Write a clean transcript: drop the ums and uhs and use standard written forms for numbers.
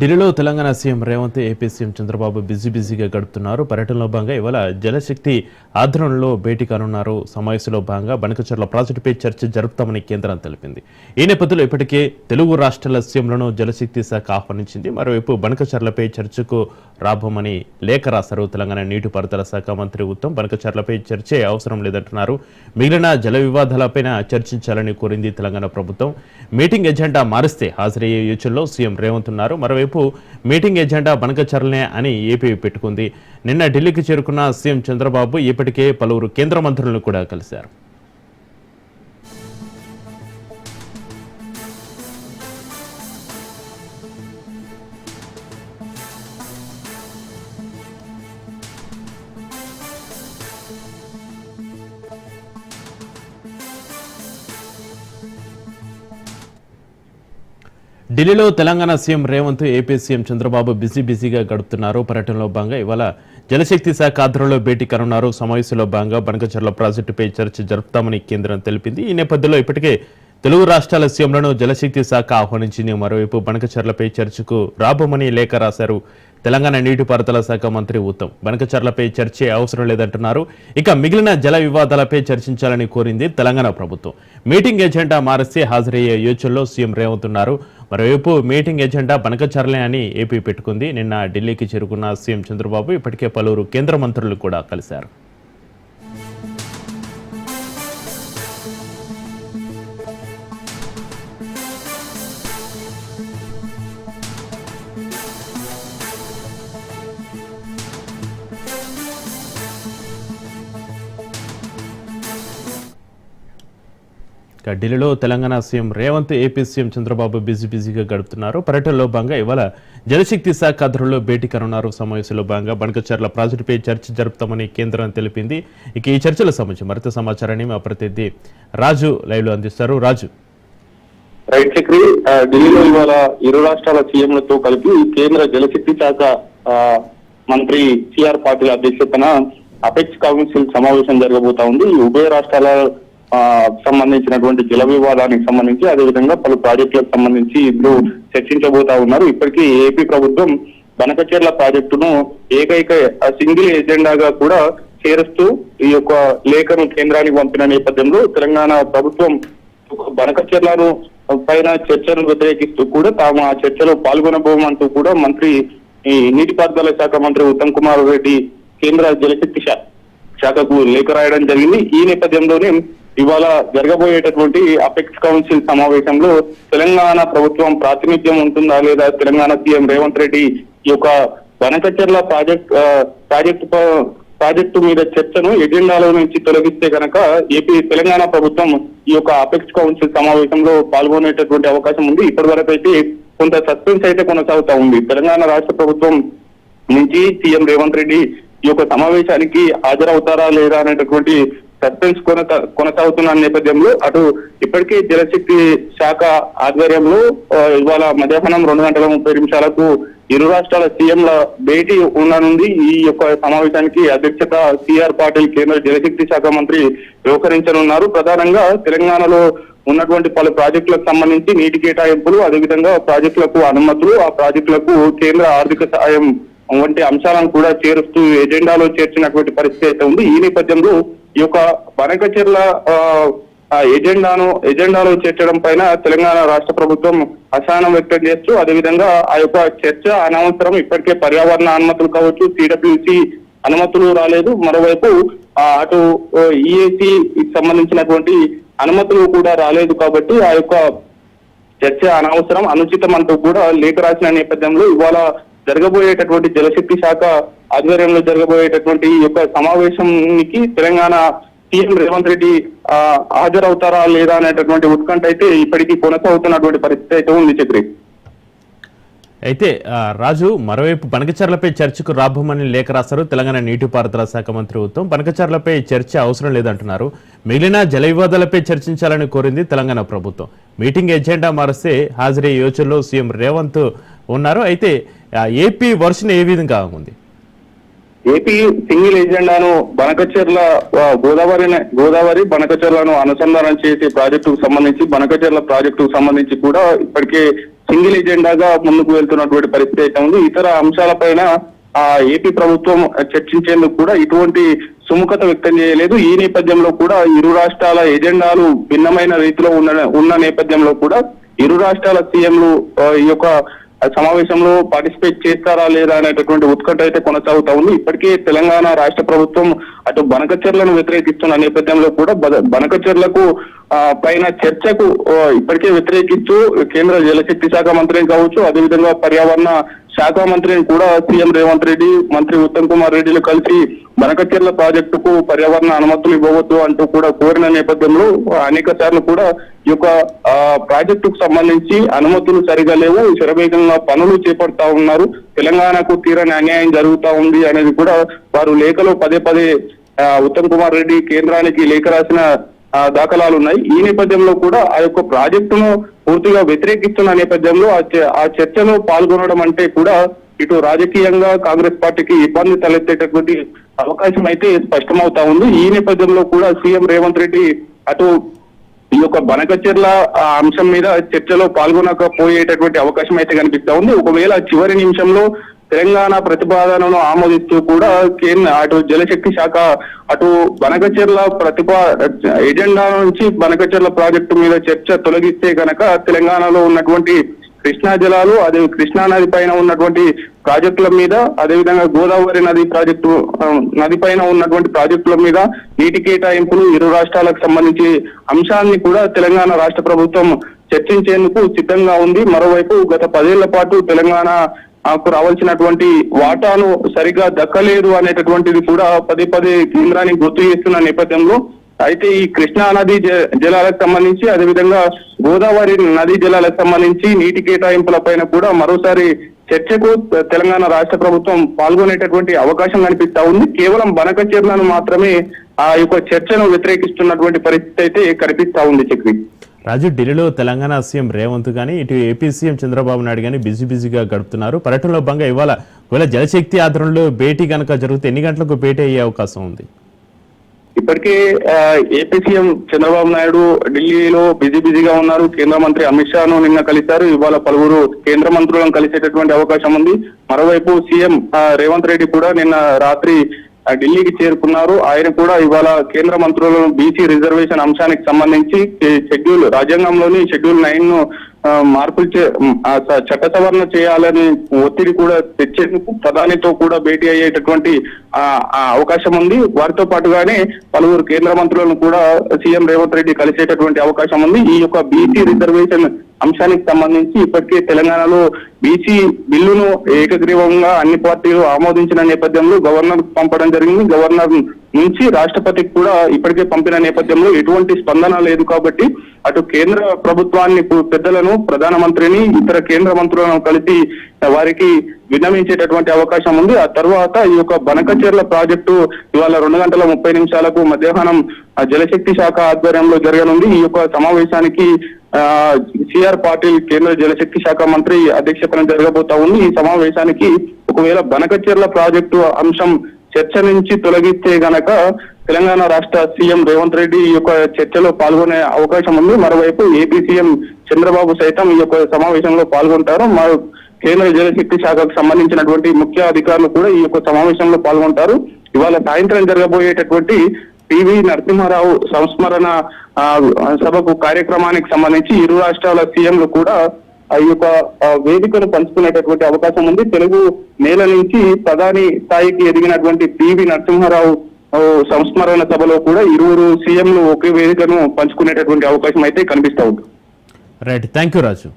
ఢిల్లీలో Telangana CM Revanth, AP CM Chandrababu బిజీగా గడుపుతున్నారు. పర్యటనలో భాగంగా ఇవాళ జలశక్తి ఆధ్వర్యంలో భేటీ కానున్నారు. సమావేశంలో భాగంగా బనకచెర్ల ప్రాజెక్టుపై చర్చ జరుపుతామని కేంద్రం తెలిపింది. ఈ నేపథ్యంలో ఇప్పటికే తెలుగు రాష్ట్రాల సీఎంలను జలశక్తి శాఖ ఆహ్వానించింది. మరోవైపు బనకచెర్లపై చర్చకు రాబోమని లేఖ రాశారు తెలంగాణ నీటిపారుదల శాఖ మంత్రి ఉత్తమ్. బనకచెర్లపై చర్చే అవసరం లేదంటున్నారు. మిగిలిన జల వివాదాలపై చర్చించాలని కోరింది తెలంగాణ ప్రభుత్వం. మీటింగ్ ఎజెండా మారిస్తే హాజరయ్యే యోచనలో సీఎం రేవంత్ ఉన్నారు. మరోవైపు మీటింగ్ ఎజెండా బనకచెర్లనే అని ఏపీ పెట్టుకుంది. నిన్న ఢిల్లీకి చేరుకున్న సీఎం చంద్రబాబు ఇప్పటికే పలువురు కేంద్ర మంత్రులను కూడా కలిశారు. ఢిల్లీలో Telangana CM Revanth, AP CM Chandrababu బిజీగా గడుపుతున్నారు. పర్యటనలో భాగంగా ఇవాళ జలశక్తి శాఖ ఆధ్వర్యంలో భేటీ కానున్నారు. సమావేశంలో భాగంగా బనకచెర్ల ప్రాజెక్టుపై చర్చ జరుపుతామని కేంద్రం తెలిపింది. ఈ నేపథ్యంలో ఇప్పటికే తెలుగు రాష్ట్రాల సీఎంలను జలశక్తి శాఖ ఆహ్వానించింది. మరోవైపు బనకచెర్లపై చర్చకు రాబోమని లేఖ రాశారు తెలంగాణ నీటిపారుదల శాఖ మంత్రి ఉత్తమ్. బనకచెర్లపై చర్చే అవసరం లేదంటున్నారు. ఇక మిగిలిన జల వివాదాలపై చర్చించాలని కోరింది తెలంగాణ ప్రభుత్వం. మీటింగ్ ఎజెండా మారిస్తే హాజరయ్యే యోచనలో సీఎం రేవంత్ ఉన్నారు. మరోవైపు మీటింగ్ ఎజెండా బనకచెర్లే అని ఏపీ పెట్టుకుంది. నిన్న ఢిల్లీకి చేరుకున్న సీఎం చంద్రబాబు ఇప్పటికే పలువురు కేంద్ర మంత్రులు కూడా కలిశారు. ఢిల్లీలో Telangana CM Revanth, AP CM Chandrababu బిజీగా గడుపుతున్నారు. పర్యటనలో భాగంగా ఇవాళ జలశక్తి శాఖ ఆధ్వర్యంలో భేటీ కానున్నారు. సమావేశంలో భాగంగా బనకచెర్ల ప్రాజెక్టుపై చర్చ జరుపుతామని కేంద్రం తెలిపింది. ఇక ఈ చర్చల సంబంధించి మరింత సమాచారాన్ని మా ప్రతినిధి రాజు లైవ్ లో అందిస్తారు. రాజు. రైట్ చక్రి, ఢిల్లీలో ఇవాళ ఇరు రాష్ట్రాల సీఎంలతో కలిపి కేంద్ర జలశక్తి శాఖ మంత్రి సిఆర్ పాటిల్ అధ్యక్షతన అపెక్స్ కౌన్సిల్ సమావేశం జరగబోతా ఉంది. ఈ ఉభయ రాష్ట్రాల సంబంధించినటువంటి జల వివాదానికి సంబంధించి, అదేవిధంగా పలు ప్రాజెక్టులకు సంబంధించి ఇద్దరు చర్చించబోతా ఉన్నారు. ఇప్పటికీ ఏపీ ప్రభుత్వం బనకచెర్ల ప్రాజెక్టును ఏకైక సింగిల్ ఎజెండాగా కూడా చేరుస్తూ ఈ యొక్క లేఖను కేంద్రానికి పంపిన నేపథ్యంలో తెలంగాణ ప్రభుత్వం బనకచెర్లను పైన చర్చను వ్యతిరేకిస్తూ కూడా తాము ఆ చర్చలో పాల్గొనబోమంటూ కూడా మంత్రి ఈ నీటిపారుదల శాఖ మంత్రి ఉత్తమ్ కుమార్ రెడ్డి కేంద్ర జలశక్తి శాఖకు లేఖ రాయడం జరిగింది. ఈ నేపథ్యంలోనే ఇవాళ జరగబోయేటటువంటి అపెక్స్ కౌన్సిల్ సమావేశంలో తెలంగాణ ప్రభుత్వం ప్రాతినిధ్యం ఉంటుందా లేదా, తెలంగాణ సీఎం రేవంత్ రెడ్డి ఈ యొక్క బనకచెర్ల ప్రాజెక్టు మీద చర్చను ఎజెండాలో నుంచి తొలగిస్తే కనుక తెలంగాణ ప్రభుత్వం ఈ యొక్క అపెక్స్ కౌన్సిల్ సమావేశంలో పాల్గొనేటటువంటి అవకాశం ఉంది. ఇప్పటి వరకు అయితే కొంత సస్పెన్స్ అయితే కొనసాగుతా ఉంది. తెలంగాణ రాష్ట్ర ప్రభుత్వం నుంచి సీఎం రేవంత్ రెడ్డి ఈ యొక్క సమావేశానికి హాజరవుతారా లేదా అనేటటువంటి సస్పెన్స్ కొనసాగుతున్న నేపథ్యంలో అటు ఇప్పటికే జలశక్తి శాఖ ఆధ్వర్యంలో ఇవాళ మధ్యాహ్నం 2:30 ఇరు రాష్ట్రాల సీఎంల భేటీ ఉండనుంది. ఈ యొక్క సమావేశానికి అధ్యక్షత సిఆర్ పాటిల్ కేంద్ర జలశక్తి శాఖ మంత్రి వ్యవహరించనున్నారు. ప్రధానంగా తెలంగాణలో ఉన్నటువంటి పలు ప్రాజెక్టులకు సంబంధించి నీటి కేటాయింపులు, అదేవిధంగా ప్రాజెక్టులకు అనుమతులు, ఆ ప్రాజెక్టులకు కేంద్ర ఆర్థిక సాయం వంటి అంశాలను కూడా చేరుస్తూ ఎజెండాలో చేర్చినటువంటి పరిస్థితి అయితే ఉంది. ఈ నేపథ్యంలో ఈ యొక్క బనకచెర్ల ఎజెండాలో చేర్చడం పైన తెలంగాణ రాష్ట్ర ప్రభుత్వం అసహనం వ్యక్తం చేస్తూ, అదేవిధంగా ఆ యొక్క చర్చ అనవసరం, ఇప్పటికే పర్యావరణ అనుమతులు కావచ్చు, సిడబ్ల్యూసి అనుమతులు రాలేదు, మరోవైపు అటు ఈఏసి సంబంధించినటువంటి అనుమతులు కూడా రాలేదు, కాబట్టి ఆ యొక్క చర్చ అనవసరం, అనుచితం అంటూ కూడా లేఖ రాసిన నేపథ్యంలో ఇవాళ జరగబోయేటటువంటి జలశక్తి శాఖ ఆధ్వర్యంలో జరగబోయేటటువంటి ఈ యొక్క సమావేశానికి తెలంగాణ సీఎం రేవంత్ రెడ్డి హాజరవుతారా లేదా అనేటటువంటి ఉత్కంఠ అయితే ఇప్పటికీ కొనసాగుతున్నటువంటి పరిస్థితి అయితే ఉంది చక్రి. అయితే రాజు, మరోవైపు బనకచెర్లపై చర్చకు రాబోమని లేఖ రాశారు తెలంగాణ నీటిపారుదల శాఖ మంత్రి ఉత్తమ్. బనకచెర్లపై చర్చ అవసరం లేదంటున్నారు. మిగిలిన జల వివాదాలపై చర్చించాలని కోరింది తెలంగాణ ప్రభుత్వం. మీటింగ్ ఎజెండా మారిస్తే హాజరయ్యే యోచనలో సీఎం రేవంత్ ఉన్నారు. అయితే ఏపీ వర్షన్ ఏ విధంగా ఉంది? ఏపీ సింగిల్ ఎజెండాను బనకచెర్ల గోదావరి బనకచెర్లను అనుసంధానం చేసే ప్రాజెక్టుకు సంబంధించి, బనకచెర్ల ప్రాజెక్టుకు సంబంధించి కూడా ఇప్పటికే సింగిల్ ఎజెండాగా ముందుకు వెళ్తున్నటువంటి పరిస్థితి అయితే ఉంది. ఇతర అంశాలపైన ఏపీ ప్రభుత్వం చర్చించేందుకు కూడా ఇటువంటి సుముఖత వ్యక్తం చేయలేదు. ఈ నేపథ్యంలో కూడా ఇరు రాష్ట్రాల ఎజెండాలు భిన్నమైన రీతిలో ఉన్న నేపథ్యంలో కూడా ఇరు రాష్ట్రాల సీఎంలు ఈ యొక్క సమావేశంలో పార్టిసిపేట్ చేస్తారా లేదా అనేటటువంటి ఉత్కంఠ అయితే కొనసాగుతా ఉంది. ఇప్పటికే తెలంగాణ రాష్ట్ర ప్రభుత్వం అటు బనకచెర్లను వ్యతిరేకిస్తున్న నేపథ్యంలో కూడా బనకచెర్లకు పైన చర్చకు ఇప్పటికే వ్యతిరేకిస్తూ కేంద్ర జలశక్తి శాఖ మంత్రిని కావచ్చు, అదేవిధంగా పర్యావరణ శాఖ మంత్రిని కూడా సీఎం రేవంత్ రెడ్డి, మంత్రి ఉత్తమ్ కుమార్ రెడ్డిలు కలిసి బనకచెర్ల ప్రాజెక్టుకు పర్యావరణ అనుమతులు ఇవ్వవద్దు అంటూ కూడా కోరిన నేపథ్యంలో అనేక సార్లు కూడా ఈ యొక్క ప్రాజెక్టుకు సంబంధించి అనుమతులు సరిగా లేవు, శరవేగంగా పనులు చేపడతా ఉన్నారు, తెలంగాణకు తీరని అన్యాయం జరుగుతా ఉంది అనేది కూడా వారు లేఖలో పదే పదే ఉత్తమ్ కుమార్ రెడ్డి కేంద్రానికి లేఖ రాసిన దాఖలాలు ఉన్నాయి. ఈ నేపథ్యంలో కూడా ఆ యొక్క ప్రాజెక్టును పూర్తిగా వ్యతిరేకిస్తున్న నేపథ్యంలో ఆ చర్చలో పాల్గొనడం అంటే కూడా ఇటు రాజకీయంగా కాంగ్రెస్ పార్టీకి ఇబ్బంది తలెత్తేటటువంటి అవకాశం అయితే స్పష్టమవుతా ఉంది. ఈ నేపథ్యంలో కూడా సీఎం రేవంత్ రెడ్డి అటు ఈ యొక్క బనకచెర్ల అంశం మీద చర్చలో పాల్గొనకపోయేటటువంటి అవకాశం అయితే కనిపిస్తా ఉంది. ఒకవేళ చివరి నిమిషంలో తెలంగాణ ప్రతిపాదనను ఆమోదిస్తూ కూడా అటు జలశక్తి శాఖ అటు బనకచెర్ల ఎజెండా నుంచి బనకచెర్ల ప్రాజెక్టు మీద చర్చ తొలగిస్తే కనుక తెలంగాణలో ఉన్నటువంటి కృష్ణా జలాలు, అదే కృష్ణా నది పైన ఉన్నటువంటి ప్రాజెక్టుల మీద, అదేవిధంగా గోదావరి నది పైన ఉన్నటువంటి ప్రాజెక్టుల మీద నీటి కేటాయింపులు ఇరు రాష్ట్రాలకు సంబంధించి అంశాన్ని కూడా తెలంగాణ రాష్ట్ర ప్రభుత్వం చర్చించేందుకు సిద్ధంగా ఉంది. మరోవైపు గత 10 ఏళ్ల పాటు తెలంగాణకు రావాల్సినటువంటి వాటాను సరిగా దక్కలేదు అనేటటువంటిది కూడా పదే పదే కేంద్రానికి గుర్తు చేస్తున్న నేపథ్యంలో అయితే ఈ కృష్ణా నది జలాలకు సంబంధించి, అదేవిధంగా గోదావరి నదీ జలాలకు సంబంధించి నీటి కేటాయింపుల పైన కూడా మరోసారి చర్చకు తెలంగాణ రాష్ట్ర ప్రభుత్వం పాల్గొనేటటువంటి అవకాశం కనిపిస్తా ఉంది. కేవలం బనకచెర్లను మాత్రమే ఆ యొక్క చర్చను వ్యతిరేకిస్తున్నటువంటి పరిస్థితి అయితే కనిపిస్తా ఉంది. చక్రి రాజు, ఢిల్లీలో తెలంగాణ సీఎం రేవంత్ కానీ ఇటు ఏపీ సీఎం చంద్రబాబు నాయుడు కానీ బిజీగా గడుపుతున్నారు. పర్యటనలో భాగంగా ఇవాళ జలశక్తి ఆధ్వర్యంలో భేటీ కనుక జరిగితే ఎన్ని గంటలకు భేటీ అయ్యే అవకాశం ఉంది? ఇప్పటికే ఏపీ సీఎం చంద్రబాబు నాయుడు ఢిల్లీలో బిజీగా ఉన్నారు. కేంద్ర మంత్రి అమిత్ షాను నిన్న కలిశారు. ఇవాళ పలువురు కేంద్ర మంత్రులను కలిసేటటువంటి అవకాశం ఉంది. మరోవైపు సీఎం రేవంత్ రెడ్డి కూడా నిన్న రాత్రి ఢిల్లీకి చేరుకున్నారు. ఆయన కూడా ఇవాళ కేంద్ర మంత్రులను బీసీ రిజర్వేషన్ అంశానికి సంబంధించి రాజ్యాంగంలోని షెడ్యూల్ 9 ను మార్పులు చట్ట సవరణ చేయాలని ఒత్తిడి కూడా తెచ్చేందుకు ప్రధానితో కూడా భేటీ అయ్యేటటువంటి అవకాశం ఉంది. వారితో పాటుగానే పలువురు కేంద్ర మంత్రులను కూడా సీఎం రేవంత్ రెడ్డి కలిసేటటువంటి అవకాశం ఉంది. ఈ యొక్క బీసీ రిజర్వేషన్ అంశానికి సంబంధించి ఇప్పటికే తెలంగాణలో బీసీ బిల్లును ఏకగ్రీవంగా అన్ని పార్టీలు ఆమోదించిన నేపథ్యంలో గవర్నర్ పంపడం జరిగింది. గవర్నర్ నుంచి రాష్ట్రపతికి కూడా ఇప్పటికే పంపిన నేపథ్యంలో ఎటువంటి స్పందన లేదు. కాబట్టి అటు కేంద్ర ప్రభుత్వాన్ని పెద్దలను, ప్రధానమంత్రిని, ఇతర కేంద్ర మంత్రులను కలిసి వారికి విన్నవించేటటువంటి అవకాశం ఉంది. ఆ తర్వాత ఈ యొక్క బనకచెర్ల ప్రాజెక్టు ఇవాళ 2:30 మధ్యాహ్నం జలశక్తి శాఖ ఆధ్వర్యంలో జరగనుంది. ఈ యొక్క సమావేశానికి సిఆర్ పాటిల్ కేంద్ర జలశక్తి శాఖ మంత్రి అధ్యక్షతన జరగబోతా ఉంది. ఈ సమావేశానికి ఒకవేళ బనకచెర్ల ప్రాజెక్టు అంశం చర్చ నుంచి తొలగిస్తే గనక తెలంగాణ రాష్ట్ర సీఎం రేవంత్ రెడ్డి ఈ యొక్క చర్చలో పాల్గొనే అవకాశం ఉంది. మరోవైపు ఏపీ సీఎం చంద్రబాబు సైతం ఈ యొక్క సమావేశంలో పాల్గొంటారు. కేంద్ర జలశక్తి శాఖకు సంబంధించినటువంటి ముఖ్య అధికారులు కూడా ఈ యొక్క సమావేశంలో పాల్గొంటారు. ఇవాళ సాయంత్రం జరగబోయేటటువంటి పివి నరసింహారావు సంస్మరణ సభకు కార్యక్రమానికి సంబంధించి ఇరు రాష్ట్రాల సీఎంలు కూడా ఈ యొక్క వేదికను పంచుకునేటటువంటి అవకాశం ఉంది. తెలుగు నేల నుంచి ప్రధాని స్థాయికి ఎదిగినటువంటి పివి నరసింహారావు సంస్మరణ సభలో కూడా ఇరువురు సీఎంలు ఒకే వేదికను పంచుకునేటటువంటి అవకాశం అయితే కనిపిస్తా ఉంది. Right, thank you Raju.